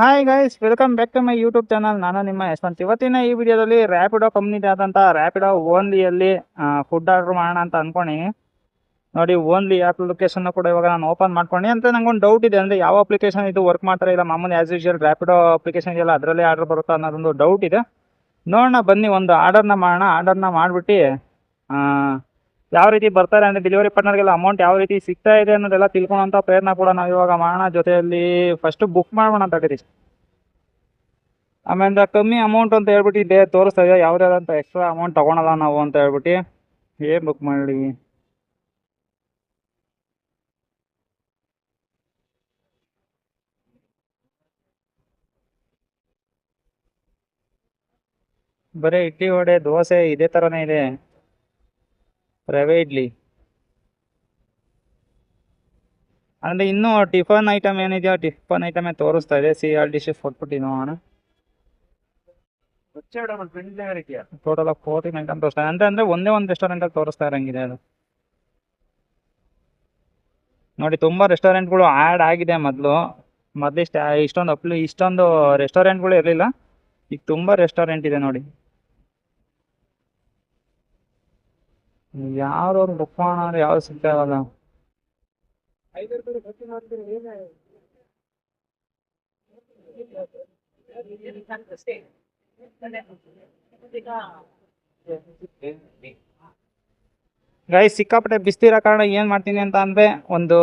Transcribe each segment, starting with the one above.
Hi guys, welcome back to my YouTube channel. ನಾನು ನಿಮ್ಮ ಯಶವಂತ್. ಇವತ್ತಿನ ಈ ವಿಡಿಯೋದಲ್ಲಿ ರ್ಯಾಪಿಡೋ ಕಂಪ್ನಿದೆ ಆದಂಥ ರ್ಯಾಪಿಡೋ ಓನ್ಲಿಯಲ್ಲಿ ಫುಡ್ ಆರ್ಡರ್ ಮಾಡೋಣ ಅಂತ ಅನ್ಕೊಂಡು ನೋಡಿ. ಓನ್ಲಿ ಅಪ್ಲಿಕೇಶನ್ ಕೂಡ ಇವಾಗ ನಾನು ಓಪನ್ ಮಾಡ್ಕೊಂಡು ಅಂತ ನಂಗೊಂದು ಡೌಟ್ ಇದೆ. ಅಂದರೆ ಯಾವ ಅಪ್ಲಿಕೇಶನ್ ಇದು ವರ್ಕ್ ಮಾಡ್ತಾರೆ ಇಲ್ಲ ಮಾಮೂಲಿ ಆಸ್ ಯೂಶುವಲ್ ರ್ಯಾಪಿಡೋ ಅಪ್ಲಿಕೇಶನ್ ಇದೆಯಲ್ಲ ಅದರಲ್ಲೇ ಆರ್ಡರ್ ಬರುತ್ತಾ ಅನ್ನೋದೊಂದು ಡೌಟ್ ಇದೆ. ನೋಡೋಣ ಬನ್ನಿ, ಒಂದು ಆರ್ಡರ್ನ ಮಾಡೋಣ. ಆರ್ಡರ್ನ ಮಾಡಿಬಿಟ್ಟು ಯಾವ ರೀತಿ ಬರ್ತಾರೆ ಅಂದರೆ ಡೆಲಿವರಿ ಪಾರ್ಟ್ನರ್ಗೆಲ್ಲ ಅಮೌಂಟ್ ಯಾವ ರೀತಿ ಸಿಗ್ತಾ ಇದೆ ಅನ್ನೋದೆಲ್ಲ ತಿಳ್ಕೊಳ್ಳೋಂಥ ಪ್ರಯತ್ನ ಕೂಡ ನಾವು ಇವಾಗ ಮಾಡೋಣ. ಜೊತೆಯಲ್ಲಿ ಫಸ್ಟ್ ಬುಕ್ ಮಾಡೋಣ ಅಂತ ಹೇಳಿ, ಆಮೇಲೆ ಕಮ್ಮಿ ಅಮೌಂಟ್ ಅಂತ ಹೇಳ್ಬಿಟ್ಟು ಇದೇ ತೋರಿಸ್ತಾ ಇದೆ. ಯಾವುದಾದಂಥ ಎಕ್ಸ್ಟ್ರಾ ಅಮೌಂಟ್ ತೊಗೊಳಲ್ಲ ನಾವು ಅಂತ ಹೇಳ್ಬಿಟ್ಟು ಏನು ಬುಕ್ ಮಾಡಿ. ಬರೀ ಇಡ್ಲಿ ವಡೆ ದೋಸೆ ಇದೇ ಥರನೇ ಇದೆ. ರವೆ ಇಡ್ಲಿ ಅಂದರೆ ಇನ್ನೂ ಟಿಫನ್ ಐಟಮ್ ಏನಿದೆಯೋ ಟಿಫನ್ ಐಟಮೇ ತೋರಿಸ್ತಾ ಇದೆ. CR ಡಿಶಸ್ ಕೊಟ್ಬಿಟ್ಟು ನೋಡೋಣ. ಟೋಟಲ್ ಆಫ್ 14 ಐಟಮ್ ತೋರಿಸ್ತಾ ಇದೆ. ಅಂದರೆ ಒಂದೇ ಒಂದು ರೆಸ್ಟೋರೆಂಟಲ್ಲಿ ತೋರಿಸ್ತಾ ಇರೋಂಗಿದೆ ಅದು. ನೋಡಿ, ತುಂಬ ರೆಸ್ಟೋರೆಂಟ್ಗಳು ಆ್ಯಡ್ ಆಗಿದೆ. ಮೊದಲು ಇಷ್ಟೊಂದು ರೆಸ್ಟೋರೆಂಟ್ಗಳು ಇರಲಿಲ್ಲ. ಈಗ ತುಂಬ ರೆಸ್ಟೋರೆಂಟ್ ಇದೆ ನೋಡಿ. ಯಾವ್ದವ್ರು ಬುಕ್ ಮಾಡೋಣ, ಯಾವ್ದು ಸಿಗ್ತಾ ಇವಾಗ. ಗೈಸ್, ಸಿಕ್ಕಾಪಟ್ಟೆ ಬಿಸ್ತಿರೋ ಕಾರಣ ಏನು ಮಾಡ್ತೀನಿ ಅಂತ ಅಂದರೆ ಒಂದು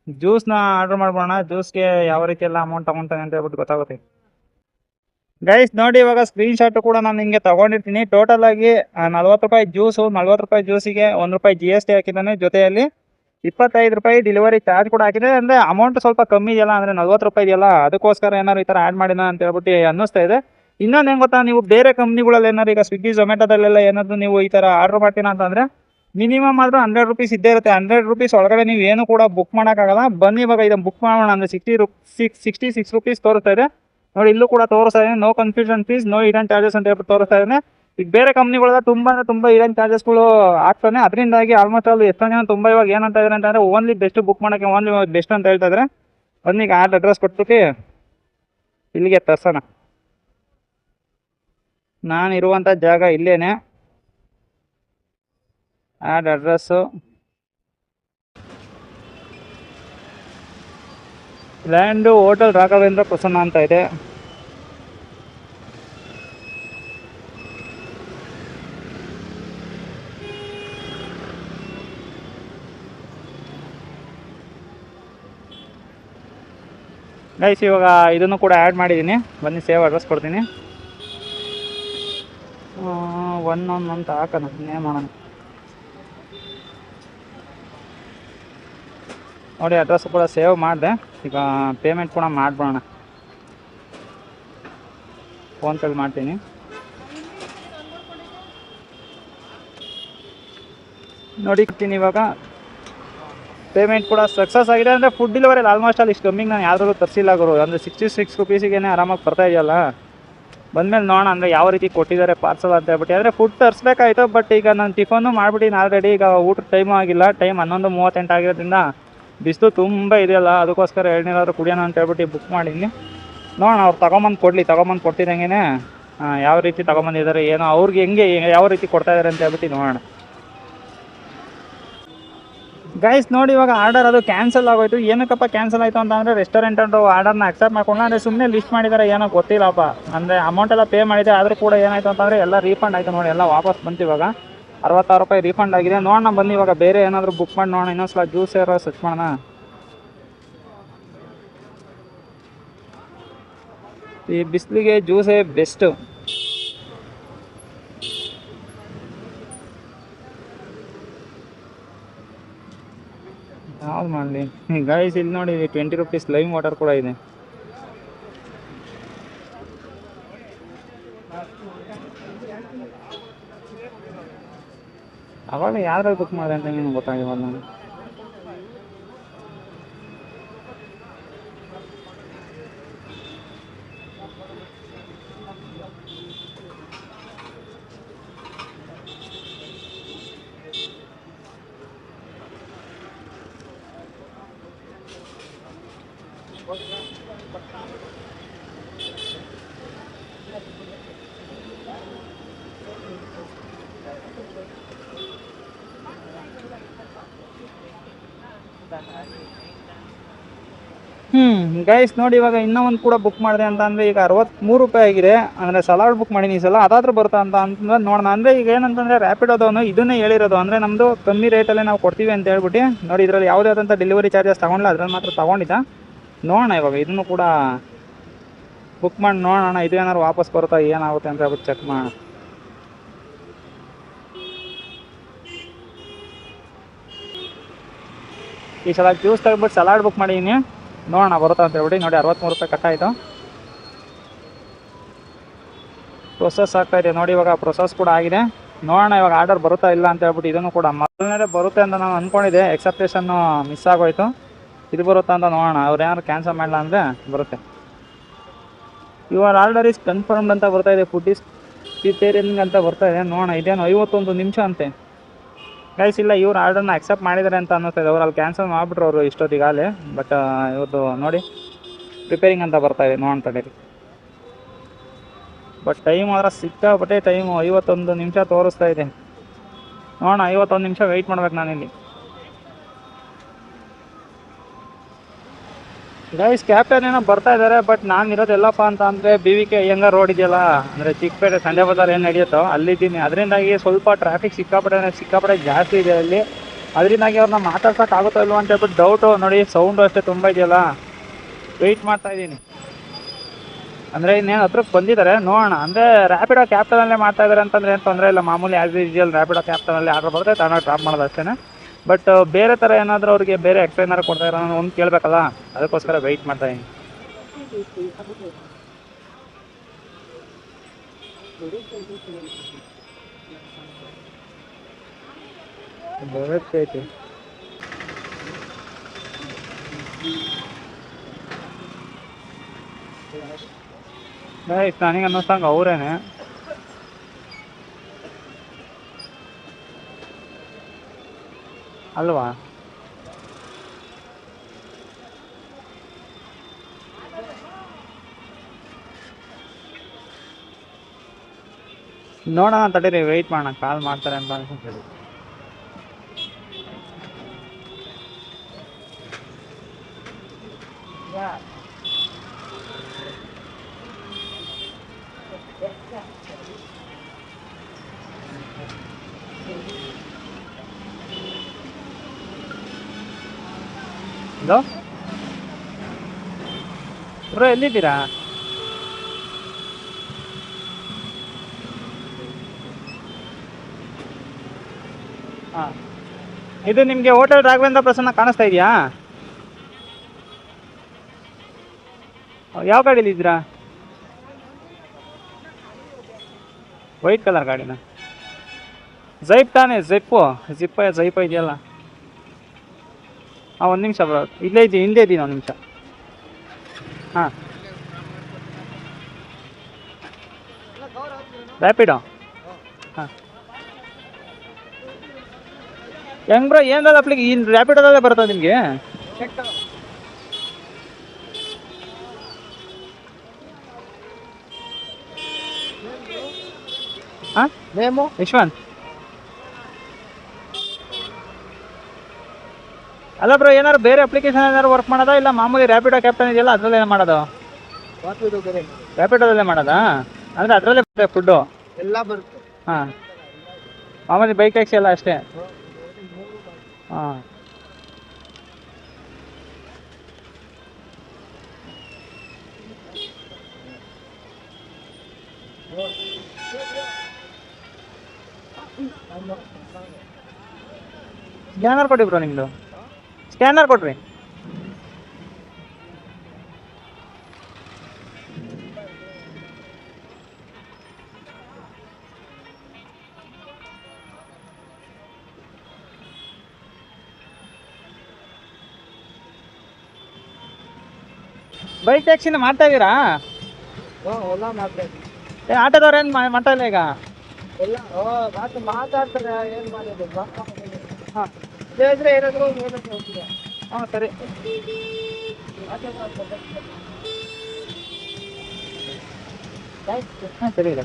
ಜ್ಯೂಸ್ನ ಆರ್ಡರ್ ಮಾಡ್ಬೋಣ. ಜ್ಯೂಸ್ಗೆ ಯಾವ ರೀತಿ ಎಲ್ಲ ಅಮೌಂಟ್ ತಗೊತಾನೆ ಅಂತ ಹೇಳ್ಬಿಟ್ಟು ಗೊತ್ತಾಗುತ್ತೆ. ಗೈಸ್ ನೋಡಿ, ಇವಾಗ ಸ್ಕ್ರೀನ್ ಶಾಟ್ ಕೂಡ ನಾನು ಹಿಂಗೆ ತೊಗೊಂಡಿರ್ತೀನಿ. ಟೋಟಲ್ ಆಗಿ 40 ರೂಪಾಯಿ ಜ್ಯೂಸು, 40 ರೂಪಾಯಿ ಜ್ಯೂಸಿಗೆ 1 ರೂಪಾಯಿ GST ಹಾಕಿದ್ದಾನೆ. ಜೊತೆಯಲ್ಲಿ 25 ರೂಪಾಯಿ ಡೆಲಿವರಿ ಚಾರ್ಜ್ ಕೂಡ ಹಾಕಿದೆ. ಅಂದರೆ ಅಮೌಂಟ್ ಸ್ವಲ್ಪ ಕಮ್ಮಿ ಇದೆಯಲ್ಲ, ಅಂದರೆ 40 ರೂಪಾಯಿ ಇದೆಯಲ್ಲ, ಅದಕ್ಕೋಸ್ಕರ ಏನಾದ್ರು ಈ ಥರ ಆ್ಯಡ್ ಮಾಡಿದ ಅಂತ ಹೇಳ್ಬಿಟ್ಟು ಅನ್ನಿಸ್ತಾ ಇದೆ. ಇನ್ನೊಂದು ಹೆಂಗೆ ಗೊತ್ತಾ, ನೀವು ಬೇರೆ ಕಂಪ್ನಿಗಳಲ್ಲಿ ಏನಾದ್ರು ಈಗ ಸ್ವಿಗ್ಗಿ ಝೊಮ್ಯಾಟೋದಲ್ಲೆಲ್ಲ ಏನಾದರೂ ನೀವು ಈ ಥರ ಆರ್ಡ್ರ್ ಮಾಡ್ತೀರಾ ಅಂತಂದರೆ ಮಿನಿಮಮ್ ಆದರೂ 100 ರೂಪೀಸ್ ಇದ್ದೇ ಇರುತ್ತೆ. 100 ರೂಪೀಸ್ ಒಳಗಡೆ ನೀವು ಏನು ಕೂಡ ಬುಕ್ ಮಾಡೋಕ್ಕಾಗಲ್ಲ. ಬನ್ನಿ ಇವಾಗ ಇದನ್ನು ಬುಕ್ ಮಾಡೋಣ. ಅಂದರೆ 66 ರೂಪೀಸ್ ತೋರಿಸ್ತಾ ಇದೆ ನೋಡಿ. ಇಲ್ಲೂ ಕೂಡ ತೋರಿಸ್ತಾ ಇದೆ no confusion fees, no hidden charges ಅಂತ ಹೇಳ್ಬಿಟ್ಟು ತೋರಿಸ್ತಾ ಇದ್ದಾನೆ. ಈಗ ಬೇರೆ ಕಂಪ್ನಿಗಳೆಲ್ಲ ತುಂಬ ಹಿಡನ್ ಚಾರ್ಜಸ್ಗಳು ಆಗ್ತಾನೆ. ಅದರಿಂದಾಗಿ ಆಲ್ಮೋಸ್ಟ್ ಅಲ್ಲಿ ಎಷ್ಟೊಂದು ಜನ ತುಂಬ ಇವಾಗ ಏನಂತ ಇದ್ದಾರೆ ಅಂತಂದರೆ ಓನ್ಲಿ ಬೆಸ್ಟ್ ಬುಕ್ ಮಾಡೋಕ್ಕೆ ಓನ್ಲಿ ಬೆಸ್ಟ್ ಅಂತ ಹೇಳ್ತಾ ಇದ್ದಾರೆ. ಬನ್ನಿ ಈಗ ಅಡ್ರೆಸ್ ಕೊಟ್ಬಿಟ್ಟು ಇಲ್ಲಿಗೆ ತರ್ಸೋಣ. ನಾನು ಇರುವಂಥ ಜಾಗ ಇಲ್ಲೇನೆ. Address land hotel Raghavendra Prasanna ಅಂತ ಇದೆ. ಗೈಸ್, ಇವಾಗ ಇದನ್ನು ಕೂಡ ಆ್ಯಡ್ ಮಾಡಿದ್ದೀನಿ. ಬನ್ನಿ ಸೇವ್ ಅಡ್ರೆಸ್ ಕೊಡ್ತೀನಿ. ಒಂದೊಂದು ಅಂತ ಹಾಕೋಣ, ನೇಮ್ ಮಾಡೋಣ ನೋಡಿ. ಅಡ್ರೆಸ್ ಕೂಡ ಸೇವ್ ಮಾಡಿದೆ. ಈಗ ಪೇಮೆಂಟ್ ಕೂಡ ಮಾಡ್ಬೋಣ. ಫೋನ್ಪೇಲಿ ಮಾಡ್ತೀನಿ. ನೋಡಿ ಇವಾಗ ಪೇಮೆಂಟ್ ಕೂಡ ಸಕ್ಸಸ್ ಆಗಿದೆ. ಅಂದರೆ ಫುಡ್ ಡೆಲಿವರಿಯಲ್ಲಿ ಆಲ್ಮೋಸ್ಟ್ ಅಲ್ಲಿ ಇಷ್ಟು ಕಮ್ಮಿಗೆ ನಾನು ಯಾವ್ದಾದ್ರು ತರಿಸಿಲ್ಲ ಗುರು. ಅಂದರೆ 66 ರೂಪೀಸಿಗೆ ಆರಾಮಾಗಿ ಬರ್ತಾ ಇದೆಯಲ್ಲ. ಬಂದಮೇಲೆ ನೋಡೋಣ ಅಂದರೆ ಯಾವ ರೀತಿ ಕೊಟ್ಟಿದ್ದಾರೆ ಪಾರ್ಸಲ್ ಅಂತ ಹೇಳ್ಬಿಟ್ಟು. ಅಂದರೆ ಫುಡ್ ತರಿಸ್ಬೇಕಾಯ್ತು, ಬಟ್ ಈಗ ನಾನು ಟಿಫನ್ನು ಮಾಡಿಬಿಟ್ಟಿನಿ ಆಲ್ರೆಡಿ. ಈಗ ಊಟದ ಟೈಮು ಆಗಿಲ್ಲ. ಟೈಮ್ 11:38 ಆಗಿರೋದ್ರಿಂದ ಬಿಸಿಲು ತುಂಬ ಇದೆಯಲ್ಲ, ಅದಕ್ಕೋಸ್ಕರ ಎಳ್ನೀರಾದ್ರು ಕುಡಿಯೋಣ ಅಂತ ಹೇಳ್ಬಿಟ್ಟು ಬುಕ್ ಮಾಡಿದ್ದೀನಿ. ನೋಡೋಣ ಅವ್ರು ತೊಗೊಂಬಂದು ಕೊಡ್ತಿದ್ದಂಗೆ ಯಾವ ರೀತಿ ತೊಗೊಂಬಂದಿದ್ದಾರೆ, ಏನೋ ಅವ್ರಿಗೆ ಹೆಂಗೆ ಯಾವ ರೀತಿ ಕೊಡ್ತಾಯಿದ್ದಾರೆ ಅಂತ ಹೇಳ್ಬಿಟ್ಟು ನೋಡೋಣ. ಗೈಸ್ ನೋಡಿ, ಇವಾಗ ಆರ್ಡರ್ ಅದು ಕ್ಯಾನ್ಸಲ್ ಆಗೋಯ್ತು. ಏನಕ್ಕಪ್ಪ ಕ್ಯಾನ್ಸಲ್ ಆಯಿತು ಅಂತ ಅಂದರೆ ರೆಸ್ಟೋರೆಂಟ್ ಆರ್ಡರ್ನ ಅಕ್ಸೆಪ್ಟ್ ಮಾಡ್ಕೊಂಡು ಅಂದರೆ ಸುಮ್ಮನೆ ಲಿಸ್ಟ್ ಮಾಡಿದ್ದಾರೆ, ಏನೋ ಗೊತ್ತಿಲ್ಲಪ್ಪ. ಅಂದರೆ ಅಮೌಂಟ್ ಎಲ್ಲ ಪೇ ಮಾಡಿದೆ, ಆದರೂ ಕೂಡ ಏನಾಯಿತು ಅಂತಂದರೆ ಎಲ್ಲ ರೀಫಂಡ್ ಆಯಿತು ನೋಡಿ. ಎಲ್ಲ ವಾಪಸ್ ಬಂತು. ಇವಾಗ 66 ರೂಪಾಯಿ ರೀಫಂಡ್ ಆಗಿದೆ. ನೋಡೋಣ ಬನ್ನಿ ಇವಾಗ ಬೇರೆ ಏನಾದರೂ ಬುಕ್ ಮಾಡಿ ನೋಡೋಣ. ಇನ್ನೊಂದ್ಸಲ ಜ್ಯೂಸ್ ಏನಾರು ಸರ್ಚ್ ಮಾಡೋಣ. ಈ ಬಿಸಿಲಿಗೆ ಜ್ಯೂಸೇ ಬೆಸ್ಟು. ಯಾವ್ದು ಮಾಡಲಿ ಗೈಸ್, ಇಲ್ಲಿ ನೋಡಿ 20 ರೂಪೀಸ್ ಲೈಮ್ ವಾಟರ್ ಕೂಡ ಇದೆ. ಅವಾಗ ಯಾವ್ದ್ರಲ್ಲಿ ಬುಕ್ ಮಾಡಿದೆ ಅಂತ ನಿಮ್ಗೆ ಗೊತ್ತಾಗಿವಲ್ಲ. ಗೈಸ್ ನೋಡಿ, ಇವಾಗ ಇನ್ನೂ ಒಂದು ಕೂಡ ಬುಕ್ ಮಾಡಿದೆ ಅಂತ ಅಂದರೆ ಈಗ 63 ರೂಪಾಯಿ ಆಗಿದೆ. ಅಂದರೆ ಸಲಾಡ್ ಬುಕ್ ಮಾಡೀನಿ ಈ ಸಲ, ಅದಾದ್ರೂ ಬರುತ್ತಾ ಅಂತಂದ್ರೆ ನೋಡೋಣ. ಅಂದರೆ ಈಗ ಏನಂತಂದರೆ ರ್ಯಾಪಿಡೋದವನು ಇದನ್ನೇ ಹೇಳಿರೋದು, ಅಂದರೆ ನಮ್ಮದು ಕಮ್ಮಿ ರೇಟಲ್ಲೇ ನಾವು ಕೊಡ್ತೀವಿ ಅಂತ ಹೇಳ್ಬಿಟ್ಟು. ನೋಡಿ, ಇದರಲ್ಲಿ ಯಾವುದೇ ಆದಂಥ ಡೆಲಿವರಿ ಚಾರ್ಜಸ್ ತೊಗೊಂಡಿಲ್ಲ, ಅದ್ರಲ್ಲಿ ಮಾತ್ರ ತೊಗೊಂಡಿದ್ದ. ನೋಡೋಣ ಇವಾಗ ಇದನ್ನು ಕೂಡ ಬುಕ್ ಮಾಡಿ ನೋಡೋಣ, ಇದು ಏನಾದ್ರು ವಾಪಸ್ ಬರುತ್ತಾ ಏನಾಗುತ್ತೆ ಅಂತ ಹೇಳ್ಬಿಟ್ಟು ಚೆಕ್ ಮಾಡೋಣ. ಈ ಸಲ ಜ್ಯೂಸ್ ತೆಗೆದ್ಬಿಟ್ಟು ಸಲಾಡ್ ಬುಕ್ ಮಾಡಿದ್ದೀನಿ, ನೋಡೋಣ ಬರುತ್ತಾ ಅಂತ ಹೇಳ್ಬಿಟ್ಟು. ನೋಡಿ 63 ರೂಪಾಯಿ ಕಟ್ಟಾಯಿತು. ಪ್ರೊಸೆಸ್ ಆಗ್ತಾಯಿದೆ ನೋಡಿ, ಇವಾಗ ಪ್ರೊಸೆಸ್ ಕೂಡ ಆಗಿದೆ. ನೋಡೋಣ ಇವಾಗ ಆರ್ಡರ್ ಬರುತ್ತಾ ಇಲ್ಲ ಅಂತ ಹೇಳ್ಬಿಟ್ಟು. ಇದನ್ನು ಕೂಡ ಮೊದಲನೇ ಬರುತ್ತೆ ಅಂತ ನಾನು ಅಂದ್ಕೊಂಡಿದ್ದೆ, ಎಕ್ಸೆಪ್ಟೇಷನ್ನು ಮಿಸ್ ಆಗೋಯ್ತು. ಇದು ಬರುತ್ತಾ ಅಂತ ನೋಡೋಣ, ಅವ್ರು ಏನಾದ್ರು ಕ್ಯಾನ್ಸಲ್ ಮಾಡಲ್ಲ ಅಂದರೆ ಬರುತ್ತೆ. ಯುವರ್ ಆರ್ಡರ್ ಇಸ್ ಕನ್ಫರ್ಮ್ಡ್ ಅಂತ ಬರ್ತಾ ಇದೆ, ಫುಡ್ ಇಸ್ ಪ್ರಿಪೇರಿಂಗ್ ಅಂತ ಬರ್ತಾ ಇದೆ. ನೋಡೋಣ, ಇದೇನು 51 ನಿಮಿಷ ಅಂತೆ ಗೈಸ್. ಇಲ್ಲ, ಇವ್ರು ಆರ್ಡರ್ನ ಅಕ್ಸೆಪ್ಟ್ ಮಾಡಿದ್ದಾರೆ ಅಂತ ಅನ್ನಿಸ್ತಾಯಿದೆ. ಅವ್ರು ಅಲ್ಲಿ ಕ್ಯಾನ್ಸಲ್ ಮಾಡಿಬಿಟ್ರು ಅವರು ಇಷ್ಟೊತ್ತಿಗಾಗಲೇ. ಬಟ್ ಇವ್ರದ್ದು ನೋಡಿ ಪ್ರಿಪೇರಿಂಗ್ ಅಂತ ಬರ್ತಾ ಇದೆ, ನೋಡೋಣ ತಡೀರಿ. ಬಟ್ ಟೈಮ್ ಆದ್ರೆ ಸಿಕ್ಕಾಪಟ್ಟೆ ಟೈಮು 51 ನಿಮಿಷ ತೋರಿಸ್ತಾ ಇದೆ. ನೋಡೋಣ, 51 ನಿಮಿಷ ವೆಯ್ಟ್ ಮಾಡ್ಬೇಕು ನಾನಿಲ್ಲಿ. ಗೈಸ್ ಕ್ಯಾಪ್ಟನ್ ಏನೋ ಬರ್ತಾ ಇದ್ದಾರೆ, ಬಟ್ ನಾನು ಇರೋದು ಎಲ್ಲಪ್ಪ ಅಂತ ಅಂದರೆ BVK ಅಯ್ಯಂಗಾರ್ ರೋಡ್ ಇದೆಯಲ್ಲ, ಅಂದರೆ ಚಿಕ್ಕಪೇಟೆ ಸಂಡೆ ಬಜಾರ್ ಏನು ನಡೆಯುತ್ತೋ ಅಲ್ಲಿದ್ದೀನಿ. ಅದರಿಂದಾಗಿ ಸ್ವಲ್ಪ ಟ್ರಾಫಿಕ್ ಸಿಕ್ಕಾಪಟ್ಟೆ ಜಾಸ್ತಿ ಇದೆ ಅಲ್ಲಿ. ಅದರಿಂದಾಗಿ ಅವ್ರನ್ನ ಮಾತಾಡ್ಸೋಕ್ಕಾಗುತ್ತೋ ಇಲ್ವೋ ಅಂತ ಹೇಳ್ಬಿಟ್ಟು ಡೌಟು. ನೋಡಿ, ಸೌಂಡು ಅಷ್ಟೇ ತುಂಬ ಇದೆಯಲ್ಲ, ವೆಯ್ಟ್ ಮಾಡ್ತಾ ಇದ್ದೀನಿ. ಅಂದರೆ ಇನ್ನೇನು ಹತ್ರಕ್ಕೆ ಬಂದಿದ್ದಾರೆ, ನೋಡೋಣ. ಅಂದರೆ ರ್ಯಾಪಿಡೋ ಕ್ಯಾಪ್ಟನಲ್ಲೇ ಮಾಡ್ತಾ ಇದ್ದಾರೆ ಅಂತಂದರೆ ಏನು ತೊಂದರೆ ಇಲ್ಲ, ಮಾಮೂಲಿ ಆ್ಯಸ್ ಯೂಶುವಲ್ ರ್ಯಾಪಿಡೋ ಕ್ಯಾಪ್ಟನಲ್ಲಿ ಆರ್ಡರ್ ಬರುತ್ತೆ, ತಾನಾಗಿ ಡ್ರಾಪ್ ಮಾಡೋದು ಅಷ್ಟೇ. ಬಟ್ ಬೇರೆ ಥರ ಏನಾದರೂ ಅವ್ರಿಗೆ ಬೇರೆ ಎಕ್ಸ್ಟ್ರಾ ಏನಾದ್ರು ಕೊಡ್ತಾ ಇರೋ ಒಂದು ಕೇಳಬೇಕಲ್ಲ, ಅದಕ್ಕೋಸ್ಕರ ವೆಯ್ಟ್ ಮಾಡ್ತಾ ಇದ್ದೀನಿ. ಬರುತ್ತೆ ನನಗೆ ಅನ್ನಿಸ್ತಂಗೆ ಅವರೇನೆ. ಅಲ್ವಾ? ನೋಡೋಣ ತಡೀರಿ, ವೆಯ್ಟ್ ಮಾಡೋಣ, ಕಾಲ್ ಮಾಡ್ತಾರೆ ಅಂತ ಅನ್ಕೊಂತೀವಿ. ಹಲೋ ಬ್ರೋ, ಎಲ್ಲಿದ್ದೀರಾ? ಹಾಂ, ಇದು ನಿಮಗೆ ಹೋಟೆಲ್ ರಾಘವೇಂದ್ರ ಪ್ರಸನ್ನ ಕಾಣಿಸ್ತಾ ಇದೆಯಾ? ಯಾವ ಗಾಡೀಲಿ ಇದ್ದೀರಾ? ವೈಟ್ ಕಲರ್ ಗಾಡಿನ? ಝೈಪ್ ತಾನೇ? ಝೈಪ ಇದೆಯಲ್ಲ. ಹಾಂ, ಒಂದು ನಿಮಿಷ ಬ್ರೋ, ಇಲ್ಲೇ ಇದ್ದೀನಿ, ಹಿಂದೆ ಇದ್ದೀನಿ, ಒಂದು ನಿಮಿಷ. ಹಾಂ, ರ್ಯಾಪಿಡೋ. ಹಾಂ, ಹೆಂಗ್ ಬ್ರೋ, ಏನಾದ್ರು ಅಪ್ಲಿಕೆ ಈ ರ್ಯಾಪಿಡೋದಲ್ಲೇ ಬರ್ತದೆ ನಿಮಗೆ? ಹಾಂ, ನೇಮು ಯಶವಂತ್. ಅಲ್ಲ ಬ್ರೋ, ಏನಾದ್ರು ಬೇರೆ ಅಪ್ಲಿಕೇಶನ್ ಏನಾದ್ರು ವರ್ಕ್ ಮಾಡೋದಾ, ಇಲ್ಲ ಮಾಮೂಲಿ ರ್ಯಾಪಿಡೋ ಕ್ಯಾಪ್ಟನ್ ಇದೆಯಲ್ಲ ಅದರಲ್ಲೇ ಮಾಡೋದು? ರ್ಯಾಪಿಡೋದಲ್ಲೇ ಮಾಡೋದಾ? ಅಂದರೆ ಅದರಲ್ಲೇ ಬರುತ್ತೆ ಫುಡ್ಡು ಎಲ್ಲ ಬರುತ್ತೆ? ಹಾಂ, ಮಾಮೂಲಿ ಬೈಕ್ ಟ್ಯಾಕ್ಸಿ ಎಲ್ಲ ಅಷ್ಟೇ? ಹಾಂ, ಸ್ಕ್ಯಾನರ್ ಕೊಡಿ ಬ್ರೋ, ನಿಮ್ಮದು ಸ್ಕ್ಯಾನರ್ ಕೊಡ್ರಿ. ಬೈಕ್ ಟ್ಯಾಕ್ಸಿನ ಮಾಡ್ತಾ ಇದ್ದೀರಾ? ಆಟೋದವ್ರು ಏನು ಮಾಡ್ತಾ ಇಲ್ಲ ಈಗ? ಮಾತಾಡ್ತಾರೆ, ಏನು ಮಾಡೋದು? ಹಾಂ, ಏನಾದರೂ ಹಾಂ, ಸರಿ. ಹಾಂ ಸರಿ ಇದೆ.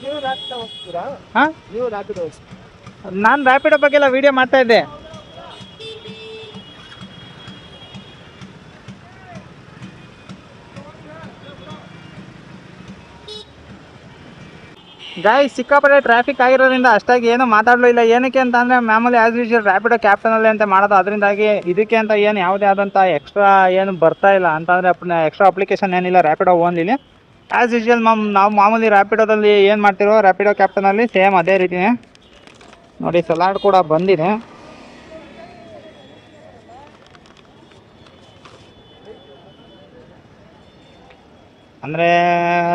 ನೀವು ರ್ಯಾಪಿಡೋ ಹೋಗ್ತೀರಾ? ಹಾಂ, ನೀವು ರ್ಯಾಪಿಡೋ ಹೋಗ್ತೀರಾ? ನಾನು ರ್ಯಾಪಿಡೋ ಬಗ್ಗೆ ಎಲ್ಲ ವೀಡಿಯೋ ಮಾಡ್ತಾ ಇದ್ದೆ. ಗಾಯ್ಸ್ ಸಿಕ್ಕಾಪಟ್ಟೆ ಟ್ರಾಫಿಕ್ ಆಗಿರೋದ್ರಿಂದ ಅಷ್ಟಾಗಿ ಏನು ಮಾತಾಡಲೂ ಇಲ್ಲ. ಏನಕ್ಕೆ ಅಂತ ಅಂದರೆ ಮಾಮೂಲಿ ಆ್ಯಸ್ ಯೂಶುವಲ್ ರ್ಯಾಪಿಡೋ ಕ್ಯಾಪ್ಟನಲ್ಲಿ ಅಂತ ಮಾಡೋದು. ಅದರಿಂದಾಗಿ ಇದಕ್ಕೆ ಅಂತ ಏನು ಯಾವುದೇ ಆದಂಥ ಎಕ್ಸ್ಟ್ರಾ ಏನು ಬರ್ತಾ ಇಲ್ಲ ಅಂತಂದರೆ ಎಕ್ಸ್ಟ್ರಾ ಅಪ್ಲಿಕೇಶನ್ ಏನಿಲ್ಲ ರ್ಯಾಪಿಡೋ ಓನ್ಲಿಲಿ. ಆ್ಯಸ್ ಯೂಶುವಲ್ ನಾವು ಮಾಮೂಲಿ ರ್ಯಾಪಿಡೋದಲ್ಲಿ ಏನು ಮಾಡ್ತಿರೋ ರ್ಯಾಪಿಡೋ ಕ್ಯಾಪ್ಟನಲ್ಲಿ ಸೇಮ್ ಅದೇ ರೀತಿಯೇ ನೋಡಿ. ಸಲಾಡ್ ಕೂಡ ಬಂದಿದೆ. ಅಂದರೆ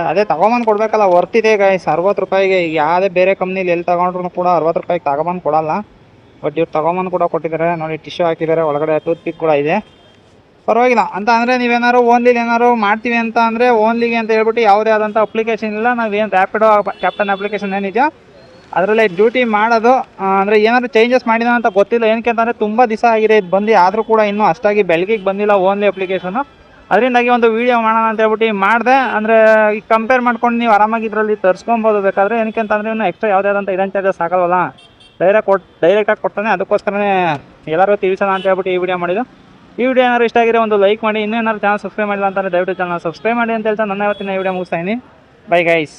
ಅದೇ ತೊಗೊಂಬಂದು ಕೊಡಬೇಕಲ್ಲ, ವರ್ತಿದೆ ಗಾಯ್ಸ್. 60 ರೂಪಾಯಿಗೆ ಈಗ ಯಾವುದೇ ಬೇರೆ ಕಂಪ್ನಿಲಿ ಎಲ್ಲಿ ತೊಗೊಂಡ್ರು ಕೂಡ 60 ರೂಪಾಯಿಗೆ ತಗೊಬಂದು ಕೊಡಲ್ಲ. ಬಟ್ ಇವ್ರು ತೊಗೊಂಬಂದು ಕೂಡ ಕೊಟ್ಟಿದ್ದಾರೆ ನೋಡಿ. ಟಿಶ್ಯೂ ಹಾಕಿದ್ದಾರೆ, ಒಳಗಡೆ ಟೂತ್ ಪಿಕ್ ಕೂಡ ಇದೆ. ಪರವಾಗಿಲ್ಲ ಅಂತ ಅಂದರೆ ನೀವೇನಾದ್ರು ಓನ್ಲಿಲಿ ಏನಾದ್ರು ಮಾಡ್ತೀವಿ ಅಂತ ಅಂದರೆ ಓನ್ಲಿಗೆ ಅಂತ ಹೇಳ್ಬಿಟ್ಟು ಯಾವುದೇ ಆದಂಥ ಅಪ್ಲಿಕೇಶನ್ ಇಲ್ಲ. ನಾವೇನು ರ್ಯಾಪಿಡೋ ಕ್ಯಾಪ್ಟನ್ ಅಪ್ಲಿಕೇಶನ್ ಏನಿದೆಯೋ ಅದರಲ್ಲೇ ಡ್ಯೂಟಿ ಮಾಡೋದು. ಅಂದರೆ ಏನಾದರೂ ಚೇಂಜಸ್ ಮಾಡಿದ ಅಂತ ಗೊತ್ತಿಲ್ಲ. ಏನಕ್ಕೆ ಅಂತಂದರೆ ತುಂಬ ದಿವಸ ಆಗಿದೆ ಇದು ಬಂದು, ಆದರೂ ಕೂಡ ಇನ್ನೂ ಅಷ್ಟಾಗಿ ಬೆಳಗಿಗೆ ಬಂದಿಲ್ಲ ಓನ್ಲಿ ಅಪ್ಲಿಕೇಶನು. ಅದರಿಂದಾಗಿ ಒಂದು ವೀಡಿಯೋ ಮಾಡೋಣ ಅಂತ ಹೇಳ್ಬಿಟ್ಟು ಮಾಡಿದೆ. ಅಂದರೆ ಈಗ ಕಂಪೇರ್ ಮಾಡ್ಕೊಂಡು ನೀವು ಆರಾಮಾಗಿ ಇದರಲ್ಲಿ ತರಿಸ್ಕೊಬೋದು ಬೇಕಾದರೆ. ಏನಕ್ಕೆ ಅಂತಂದರೆ ಇನ್ನೂ ಎಕ್ಸ್ಟ್ರಾ ಯಾವುದೇ ಆದಂಥ ಇದನ್ ಚಾರ್ಜಸ್ ಆಗಲ್ವಲ್ಲ, ಡೈರೆಕ್ಟಾಗಿ ಕೊಡ್ತಾನೆ. ಅದಕ್ಕೋಸ್ಕರನೇ ಎಲ್ಲರೂ ತಿಳಿಸೋಣ ಅಂತ ಹೇಳ್ಬಿಟ್ಟು ಈ ವಿಡಿಯೋ ಮಾಡಿದ್ದು. ಈ ವಿಡಿಯೋ ಏನಾದ್ರು ಇಷ್ಟ ಆಗಿರೋ ಒಂದು ಲೈಕ್ ಮಾಡಿ. ಇನ್ನೂ ಏನಾದ್ರು ಚಾನಲ್ ಸಬ್ಸ್ಕ್ರೈಬ್ ಮಾಡಿಲ್ಲ ಅಂತಂದರೆ ದಯವಿಟ್ಟು ಚಾನಲ್ ಸಬ್ಸ್ಕ್ರೈಬ್ ಮಾಡಿ ಅಂತ ಹೇಳ್ತಾ ನನ್ನ ಇವತ್ತಿನ ವಿಡಿಯೋ ಮುಗಿಸ್ತಾ ಇದ್ದೀನಿ. Bye guys.